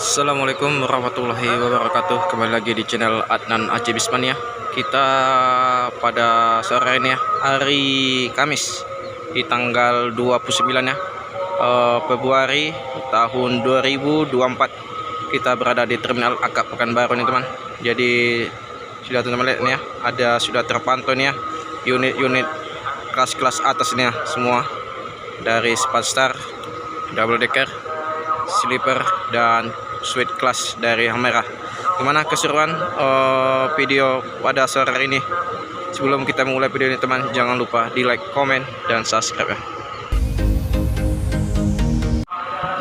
Assalamualaikum warahmatullahi wabarakatuh. Kembali lagi di channel Adnan Aceh Bismania. Kita pada sore ini ya, hari Kamis di tanggal 29 ya, Februari tahun 2024. Kita berada di Terminal Akap Pekanbaru nih teman. Jadi sudah teman-teman lihat nih ya, sudah terpantau nih ya unit-unit kelas-kelas atas nih ya, semua dari Speedstar, double decker, sleeper dan suite class dari Halmahera. Gimana keseruan video pada sore hari ini? Sebelum kita mulai video ini teman, jangan lupa di like, komen, dan subscribe ya.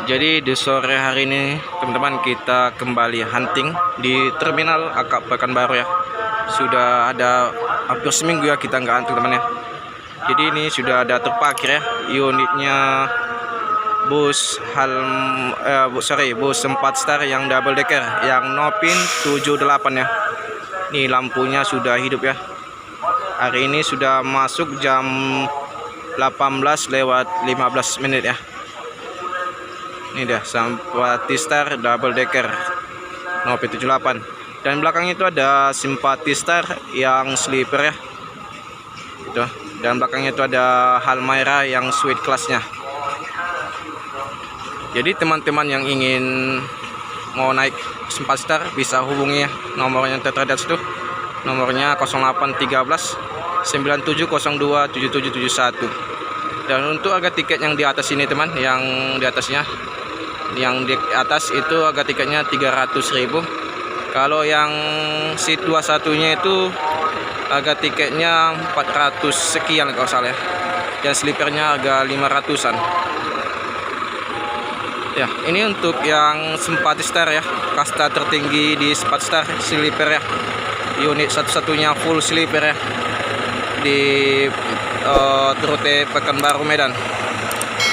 Jadi di sore hari ini teman-teman, kita kembali hunting di Terminal Akap Pekanbaru ya. Sudah ada hampir seminggu ya kita nggak hunting teman ya. Jadi ini sudah ada terparkir ya unitnya bus bus 4 star yang double decker yang Nopin 78 ya. Ini lampunya sudah hidup ya. Hari ini sudah masuk jam 18:15 ya. Ini dia Simpati Star double decker Nopin 78, dan belakang itu ada Simpati Star yang sleeper ya. Itu, dan belakangnya itu ada Halmahera yang suite classnya. Jadi teman-teman yang ingin mau naik 4 star bisa hubungi ya, nomornya tertera di situ. Nomornya 0813 9702 7771. Dan untuk harga tiket yang di atas ini teman, yang di atasnya, yang di atas itu harga tiketnya 300.000. Kalau yang seat 21-nya itu harga tiketnya 400 sekian kalau salah ya. Dan sleepernya harga 500-an. Ya, ini untuk yang Simpati Star ya, kasta tertinggi di Speedstar sleeper ya. Unit satu-satunya full sleeper ya di rute Pekanbaru Medan.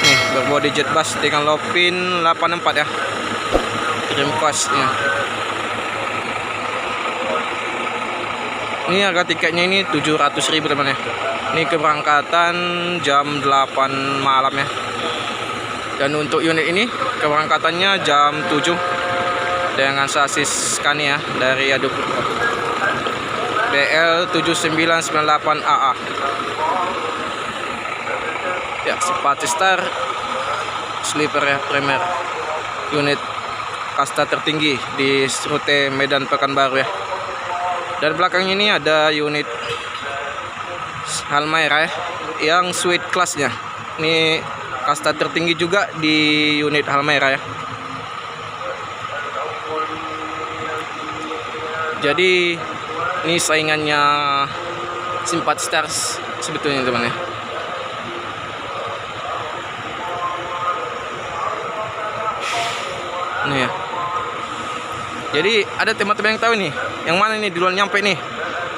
Nih, berbodi jet bus dengan Nopin 84 ya. Trim costnya. Ini harga tiketnya ini 700.000 teman ya. Ini keberangkatan jam 8 malam ya. Dan untuk unit ini keberangkatannya jam 7 dengan sasis Scania dari Aduk BL 7998 AA. Ya, Simpati Star sleeper ya, Premier unit kasta tertinggi di rute Medan Pekanbaru ya. Dan belakangnya ini ada unit Halmahera ya, yang suite classnya. Ini kasta tertinggi juga di unit Halmahera ya. Jadi ini saingannya Simpati Stars sebetulnya teman ya. Ini ya. Jadi ada teman-teman yang tahu nih, yang mana nih duluan nyampe nih?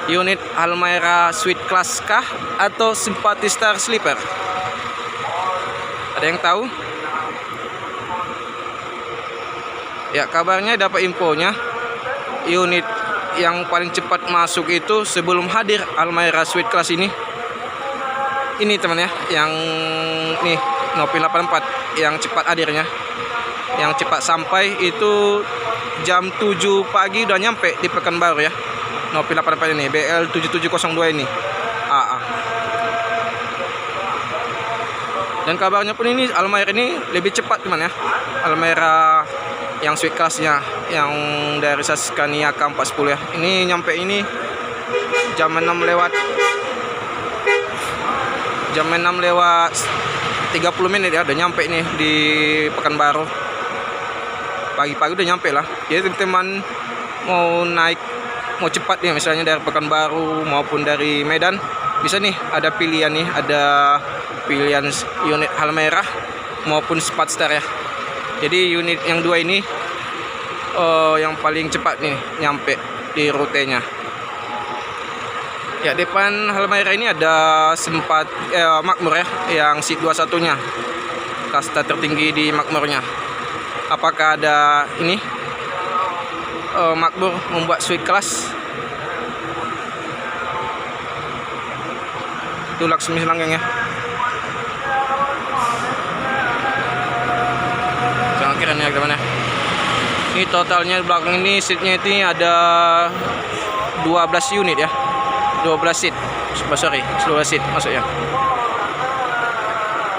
Unit Halmahera suite class kah atau Simpati Star sleeper? Ada yang tahu? Ya, kabarnya dapat infonya unit yang paling cepat masuk itu sebelum hadir Halmahera suite class ini teman ya, yang nih Nopin 84 yang cepat hadirnya, yang cepat sampai itu jam 7 pagi udah nyampe di Pekanbaru ya. Nopin 84 ini BL 7702 ini AA. Dan kabarnya pun ini Halmahera ini lebih cepat teman ya. Halmahera yang suite classnya yang dari Scania K410 ya. Ini nyampe ini jam 6 lewat 30 menit ya, udah nyampe nih di Pekanbaru. Pagi-pagi udah nyampe lah. Jadi teman-teman mau cepat nih, misalnya dari Pekanbaru maupun dari Medan, bisa nih, ada pilihan nih, ada pilihan unit Halmahera maupun Speedstar ya. Jadi unit yang dua ini yang paling cepat nih nyampe di rutenya. Ya, depan Halmahera ini ada Makmur ya, yang seat 21-nya, kasta tertinggi di Makmurnya. Apakah ada ini Makmur membuat suite class? Itu Laksmi Selanggang ya. Jangan kira nih gimana. Ini totalnya di belakang ini seatnya itu ada 12 unit ya, 12 seat. Sorry, 12 seat maksudnya.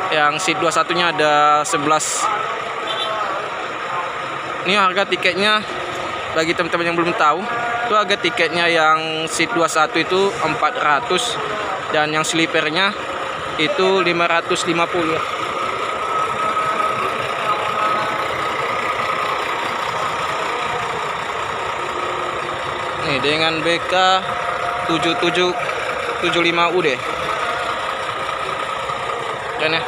Yang seat 21-nya ada 11. Ini harga tiketnya bagi teman-teman yang belum tahu, itu harga tiketnya yang seat 21 itu 400 dan yang sleepernya itu 550 ya. Nih dengan BK 7775 UD. Kan ya.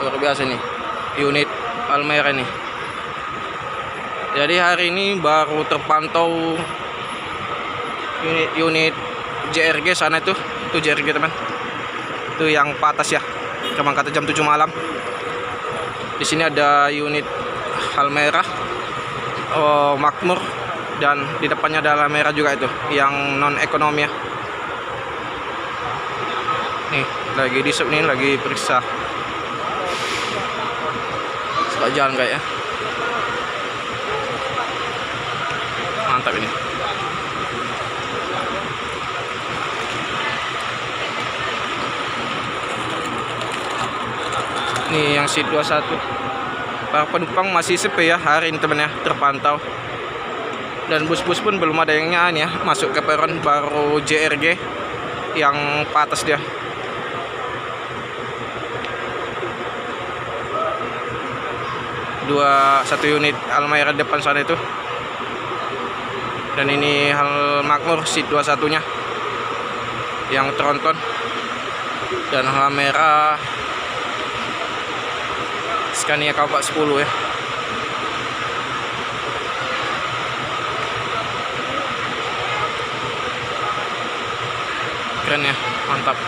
Luar biasa nih unit Almera nih. Jadi hari ini baru terpantau unit JRG sana itu JRG teman. Itu yang patas ya. Kemang kata jam 7 malam. Di sini ada unit Almera, Makmur, dan di depannya ada Almera juga itu yang non ekonomi ya. Nih lagi di sub nih, lagi periksa jalan kayak ya. Mantap ini. Nih yang seat 21. Para penumpang masih sepi ya hari ini teman ya, terpantau. Dan bus-bus pun belum ada yang nyaan ya, masuk ke peron, baru JRG yang patas dia. Satu unit Almera depan sana itu, dan ini Hal Makmur seat 21 nya yang tronton, dan Almera Scania K4 10 ya. Keren ya, mantap.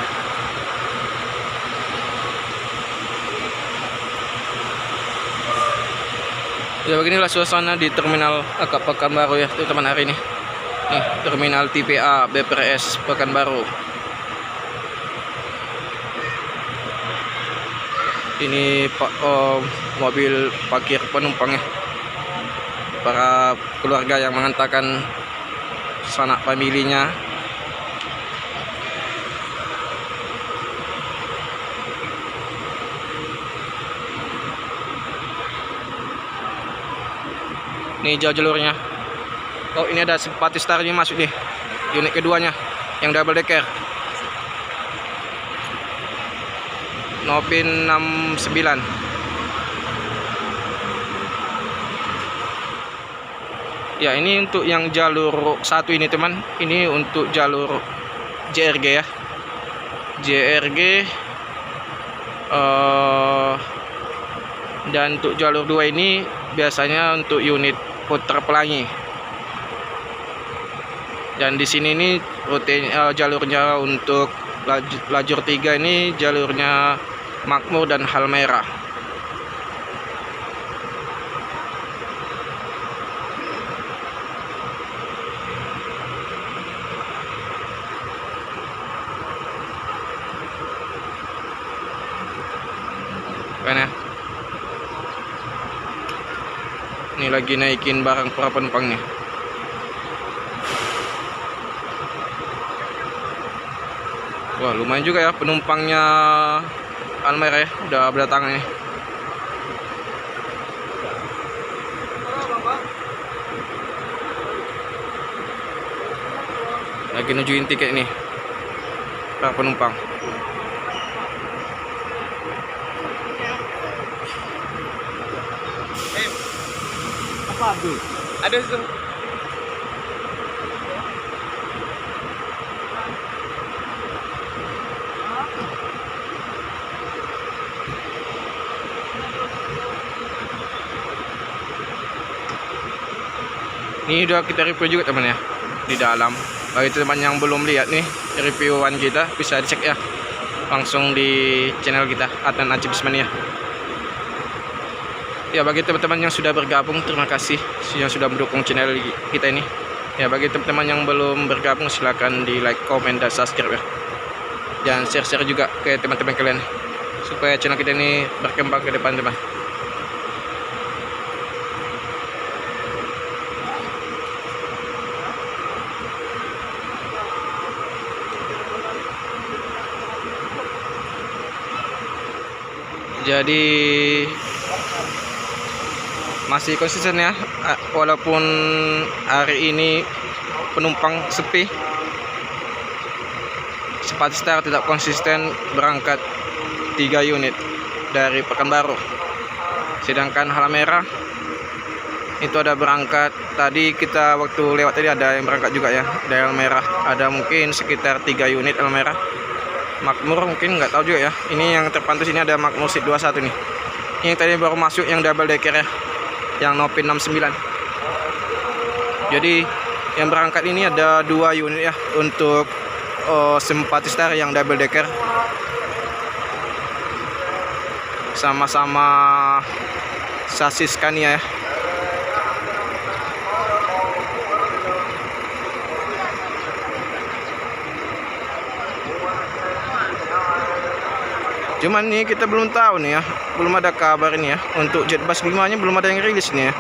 Ya beginilah suasana di terminal Akap Pekanbaru ya teman hari ini. Nih terminal TPA BPRS Pekanbaru. Ini mobil parkir penumpang ya. Para keluarga yang mengantarkan sanak familinya. Ini jauh jalurnya. Oh ini ada simpati starnya masuk nih. Unit keduanya yang double decker. Nopin 69. Ya ini untuk yang jalur satu ini teman. Ini untuk jalur JRG ya. JRG. Dan untuk jalur 2 ini biasanya untuk unit putar pelangi. Dan di sini ini jalurnya untuk lajur 3 ini jalurnya Makmur dan Almera. Kan ya. Ini lagi naikin barang para penumpang nih. Wah lumayan juga ya penumpangnya Almera ya, udah berdatangan nih. Lagi nujuin tiket nih para penumpang. Apa Abdul? Ada sistem. Ini udah kita review juga teman ya di dalam. Bagi teman yang belum lihat nih reviewan kita, bisa dicek ya langsung di channel kita Adnan Acibis Mania. Ya bagi teman-teman yang sudah bergabung, terima kasih yang sudah mendukung channel kita ini. Ya, bagi teman-teman yang belum bergabung silahkan di like, komen, dan subscribe ya. Dan share-share juga ke teman-teman kalian supaya channel kita ini berkembang ke depan, teman. Jadi masih konsisten ya, walaupun hari ini penumpang sepi. Cepatstar tidak konsisten berangkat 3 unit dari Pekanbaru, sedangkan Halmahera itu ada berangkat. Tadi kita waktu lewat tadi ada yang berangkat juga ya dari Halmahera, ada mungkin sekitar 3 unit Halmahera. Makmur mungkin nggak tahu juga ya. Ini yang terpantau sini ada Makmur Seat 21 nih. Ini tadi baru masuk yang double decker ya, yang Nopin 69. Jadi yang berangkat ini ada 2 unit ya untuk Cepatstar yang double decker, sama-sama sasis Scania ya. Cuman nih kita belum tahu nih ya, belum ada kabar ini ya. Untuk JetBus 5 nya belum ada yang rilis nih ya.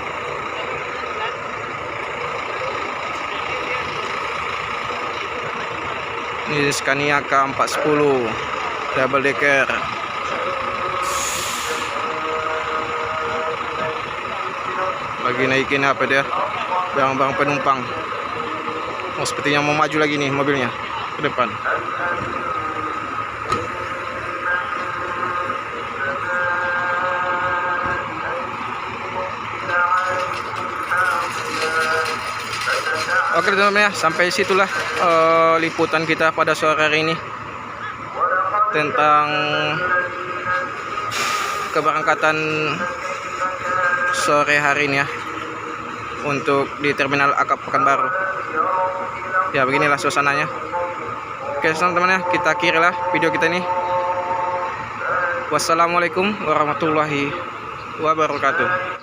Ini Scania K410 double decker. Lagi naikin apa dia, barang-barang penumpang. Oh, sepertinya mau maju lagi nih mobilnya ke depan. Oke teman-teman ya, sampai situlah liputan kita pada sore hari ini tentang keberangkatan sore hari ini ya untuk di Terminal Akap Pekanbaru. Ya, beginilah suasananya. Oke teman-teman ya, kita akhirilah video kita ini. Wassalamualaikum warahmatullahi wabarakatuh.